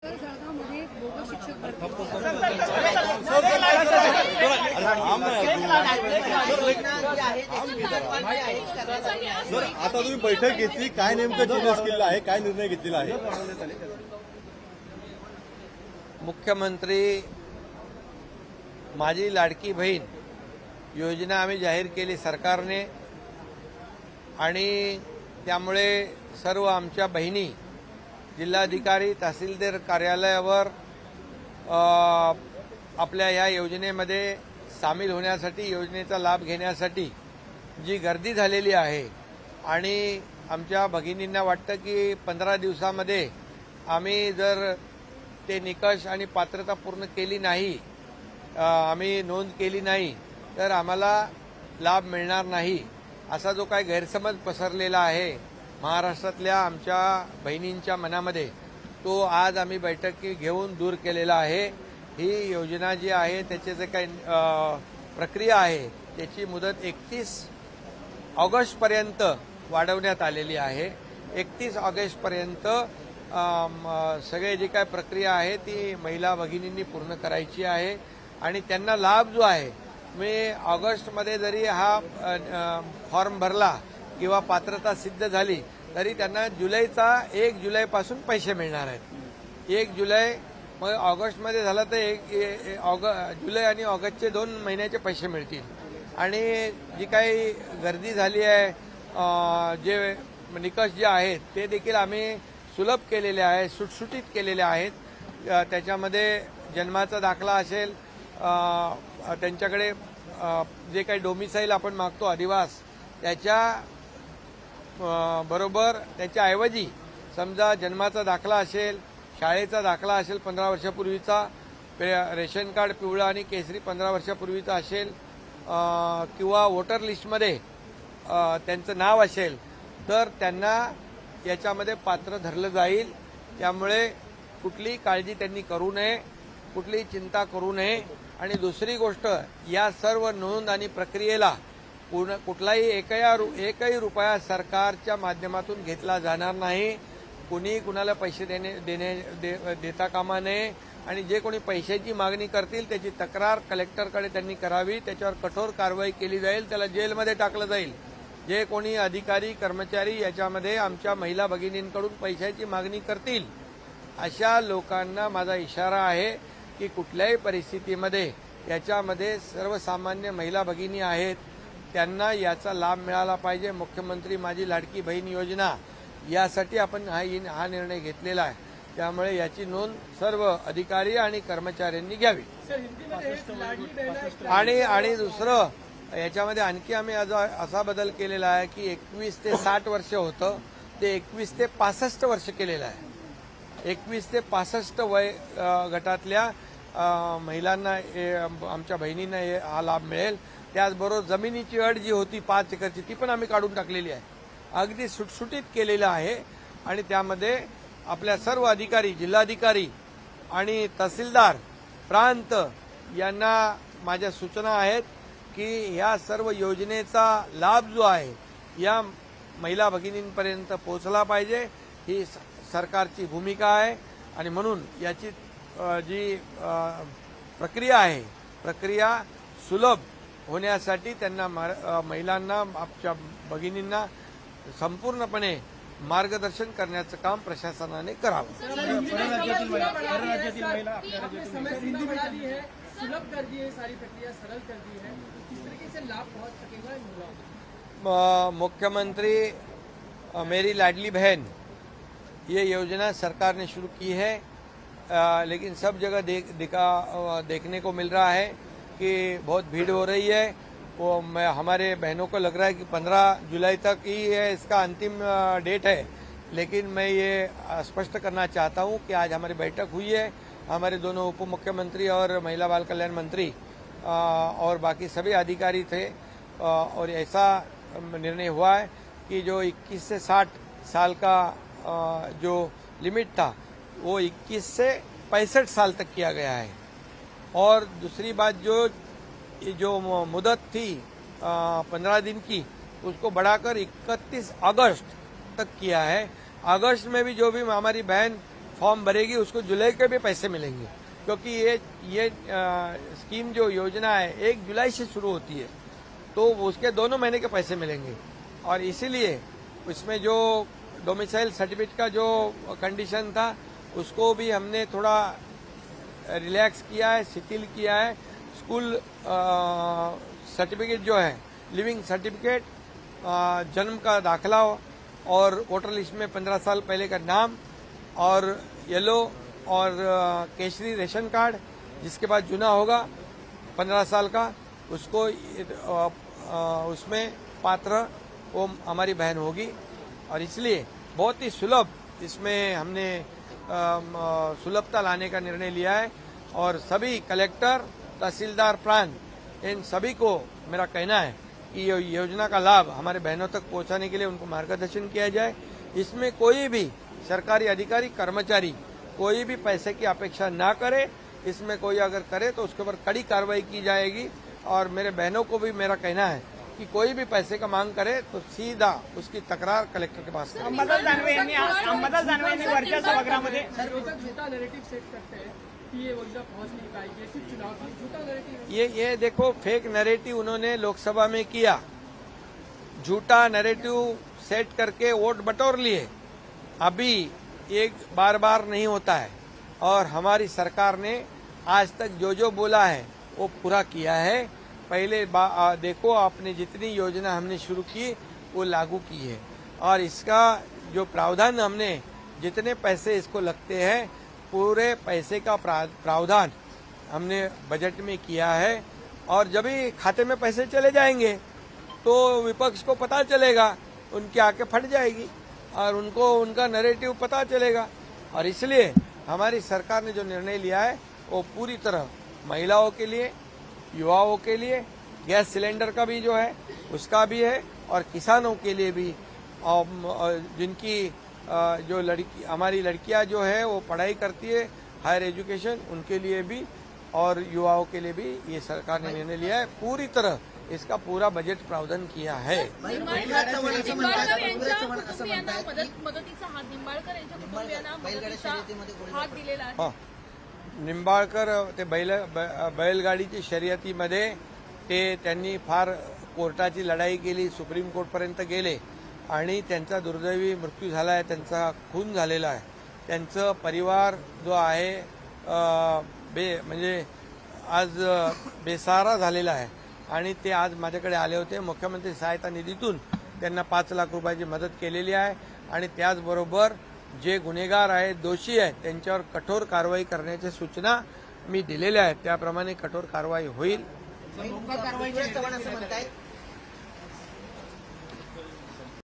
आता तुम्ही बैठक घेतली, काय नेमकं निर्णय केलेला आहे, काय निर्णय घेतलेला आहे? मुख्यमंत्री माझी लाडकी बहीण योजना आम्ही जाहीर केली सरकारने आणि त्यामुळे सर्व आमच्या बहिणी जिल्हाधिकारी तहसीलदार कार्यालयावर आपल्या या योजनेमध्ये सामील होण्यासाठी, योजनेचा लाभ घेण्यासाठी जी गर्दी झालेली आहे आणि आमच्या भगिनींना वाटतं की 15 दिवसामध्ये आम्ही जर ते निकष आणि पात्रता पूर्ण केली नाही, आम्ही नोंद केली नाही तर आम्हाला लाभ मिळणार नाही, असा जो काही गैरसमज पसरलेला आहे महाराष्ट्रातल्या आमच्या बहिणींच्या मनामध्ये, तो आज आम्ही बैठकी घेऊन दूर केलेला आहे। ही योजना जी आहे त्याचे जे काही प्रक्रिया आहे त्याची मुदत 31 ऑगस्टपर्यंत वाढवण्यात आलेली आहे। 31 ऑगस्टपर्यंत सगळे जी काय प्रक्रिया आहे ती महिला भगिनींनी पूर्ण करायची आहे आणि त्यांना लाभ जो आहे, मी ऑगस्टमध्ये जरी हा फॉर्म भरला किंवा पात्रता सिद्ध झाली तरी त्यांना जुलैचा 1 जुलैपासून पैसे मिळणार आहेत। 1 जुलै मग ऑगस्टमध्ये झालं तर जुलै आणि ऑगस्टचे 2 महिन्याचे पैसे मिळतील आणि जी काही गर्दी झाली आहे, जे निकष जे आहेत ते देखील आम्ही सुलभ केलेले आहेत, सुटसुटीत केलेले आहेत। त्याच्यामध्ये जन्माचा दाखला असेल, त्यांच्याकडे जे काही डोमिसाईल आपण मागतो अधिवास, त्याच्या बरोबर त्याच्याऐवजी समजा जन्माचा दाखला असेल, शाळेचा दाखला असेल 15 वर्षापूर्वीचा, रेशन कार्ड पिवळा आणि केसरी 15 वर्षापूर्वीचा असेल किंवा वोटर लिस्टमध्ये त्यांचं नाव असेल तर त्यांना याच्यामध्ये पात्र धरलं जाईल। त्यामुळे कुठलीही काळजी त्यांनी करू नये, कुठलीही चिंता करू नये। आणि दुसरी गोष्ट, या सर्व नोंद आणि प्रक्रियेला कुठलाही एकही रुपया सरकारच्या माध्यमातून घेतला जाणार नाही। कुणी कुणाला पैसे देता कामा नये आणि जे कोणी पैशाची मागणी करतील त्याची तक्रार कलेक्टरकडे त्यांनी करावी, त्याच्यावर कठोर कारवाई केली जाईल, त्याला जेलमध्ये टाकलं जाईल। जे कोणी अधिकारी कर्मचारी याच्यामध्ये आमच्या महिला भगिनींकडून पैशाची मागणी करतील अशा लोकांना माझा इशारा आहे की कुठल्याही परिस्थितीमध्ये याच्यामध्ये सर्वसामान्य महिला भगिनी आहेत त्यांना याचा लाभ मिळाला पाहिजे। मुख्यमंत्री माझी लाडकी बहीण योजना यासाठी आपण हा निर्णय घेतलेला आहे, त्यामुळे याची नोंद सर्व अधिकारी आणि कर्मचाऱ्यांनी घ्यावी। आणि दुसरं याच्यामध्ये आणखी आम्ही असा बदल केलेला आहे की 21 ते 60 वर्ष होतं ते 21 ते 65 वर्ष केलेलं आहे। 21 ते 65 वय गटातल्या महिलांना, आमच्या बहिणींना हा लाभ मिळेल। त्याचबरोबर जमिनीची अट जी होती 5 एकरची ती पण आम्ही काढून टाकलेली आहे, अगदी सुटसुटीत केलेलं आहे। आणि त्यामध्ये आपल्या सर्व अधिकारी, जिल्हाधिकारी आणि तहसीलदार, प्रांत यांना माझ्या सूचना आहेत की या सर्व योजनेचा लाभ जो आहे या महिला भगिनींपर्यंत पोहोचला पाहिजे, ही सरकारची भूमिका आहे। आणि म्हणून याची जी प्रक्रिया आहे, प्रक्रिया सुलभ होण्यासाठी त्यांना महिलांना, आमच्या भगिनींना संपूर्णपणे मार्गदर्शन करण्याचं काम प्रशासनाने करावं। मुख्यमंत्री मेरी लाडली बहन ये योजना सरकार ने शुरू की है, लेकिन सब जगह देखने को मिल रहा है कि बहुत भीड़ हो रही है। वो हमारे बहनों को लग रहा है कि 15 जुलाई तक ही है इसका अंतिम डेट है, लेकिन मैं ये स्पष्ट करना चाहता हूं कि आज हमारी बैठक हुई है, हमारे दोनों उप मुख्यमंत्री और महिला बाल कल्याण मंत्री और बाकी सभी अधिकारी थे और ऐसा निर्णय हुआ है कि जो 21 से 60 साल का जो लिमिट था वो 21 से 65 साल तक किया गया है। और दूसरी बात, जो मुदत थी 15 दिन की, उसको बढ़ाकर 31 अगस्त तक किया है। अगस्त में भी जो भी हमारी बहन फॉर्म भरेगी उसको जुलाई के भी पैसे मिलेंगे, क्योंकि ये स्कीम जो योजना है 1 जुलाई से शुरू होती है, तो उसके दोनों महीने के पैसे मिलेंगे। और इसीलिए इसमें जो डोमिसाइल सर्टिफिकेट का जो कंडीशन था उसको भी हमने थोड़ा रिलैक्स किया है, शिथिल किया है। स्कूल सर्टिफिकेट जो है, लिविंग सर्टिफिकेट, जन्म का दाखला और वोटर लिस्ट में 15 साल पहले का नाम, और येलो और केसरी रेशन कार्ड, जिसके बाद चुना होगा 15 साल का, उसको उसमें पात्र वो हमारी बहन होगी। और इसलिए बहुत ही सुलभ इसमें हमने सुलभता लाने का निर्णय लिया है। और सभी कलेक्टर, तहसीलदार प्रांत, इन सभी को मेरा कहना है कि ये योजना का लाभ हमारे बहनों तक पहुंचाने के लिए उनको मार्गदर्शन किया जाए। इसमें कोई भी सरकारी अधिकारी, कर्मचारी कोई भी पैसे की अपेक्षा ना करे। इसमें कोई अगर करे तो उसके ऊपर कड़ी कार्रवाई की जाएगी। और मेरे बहनों को भी मेरा कहना है की कोई भी पैसे का मांग करे तो सीधा उसकी तक्रार कलेक्टर के पास करे। अंबादास दानवे यांनी वरच्या सभागृहामध्ये झूठा नैरेटिव सेट करते हैं कि ये योजना पहुंच नहीं पाएगी, सिर्फ चुनाव के लिए झूठा नैरेटिव। ये देखो, फेक नैरेटिव उन्होंने लोकसभा में किया, झूठा नैरेटिव सेट करके वोट बटोर लिए। अभी एक बार नहीं होता है, और हमारी सरकार ने आज तक जो बोला है वो पूरा किया है। पहले देखो, आपने जितनी योजना हमने शुरू की वो लागू की है, और इसका जो प्रावधान हमने जितने पैसे इसको लगते हैं पूरे पैसे का प्रावधान हमने बजट में किया है। और जब भी खाते में पैसे चले जाएंगे तो विपक्ष को पता चलेगा, उनकी आंखें फट जाएगी और उनको उनका नैरेटिव पता चलेगा। और इसलिए हमारी सरकार ने जो निर्णय लिया है वो पूरी तरह महिलाओं के लिए, युवाओं के लिए, गैस सिलेंडर का भी जो है उसका भी है, और किसानों के लिए भी, और जिनकी जो हमारी लड़कियां जो है वो पढ़ाई करती है, हायर एजुकेशन, उनके लिए भी, और युवाओं के लिए भी ये सरकार ने निर्णय लिया है। पूरी तरह इसका पूरा बजट प्रावधान किया है। निंबाळकर मदतीचा हात, निंबाळकर यांच्या कुटुंबियांना मदतीचा हात दिलेला आहे। निंबाळकर ते बैलगाडीची शर्यतीमध्ये त्यांनी फार कोर्टाची लढाई केली, सुप्रीम कोर्टपर्यंत गेले, आणि त्यांचा दुर्दैवी मृत्यू झाला आहे, त्यांचा खून झालेला आहे। त्यांचं परिवार जो आहे म्हणजे आज बेसहारा झालेला आहे, आणि ते आज माझ्याकडे आले होते। मुख्यमंत्री सहायता निधीतून त्यांना 5 लाख रुपयाची मदत केलेली आहे, आणि त्याचबरोबर जे गुन्हेगार आहेत, दोषी आहेत, त्यांच्यावर कठोर कारवाई करण्याच्या सूचना मी दिलेल्या आहेत। त्याप्रमाणे कठोर कारवाई होईल। कारवाई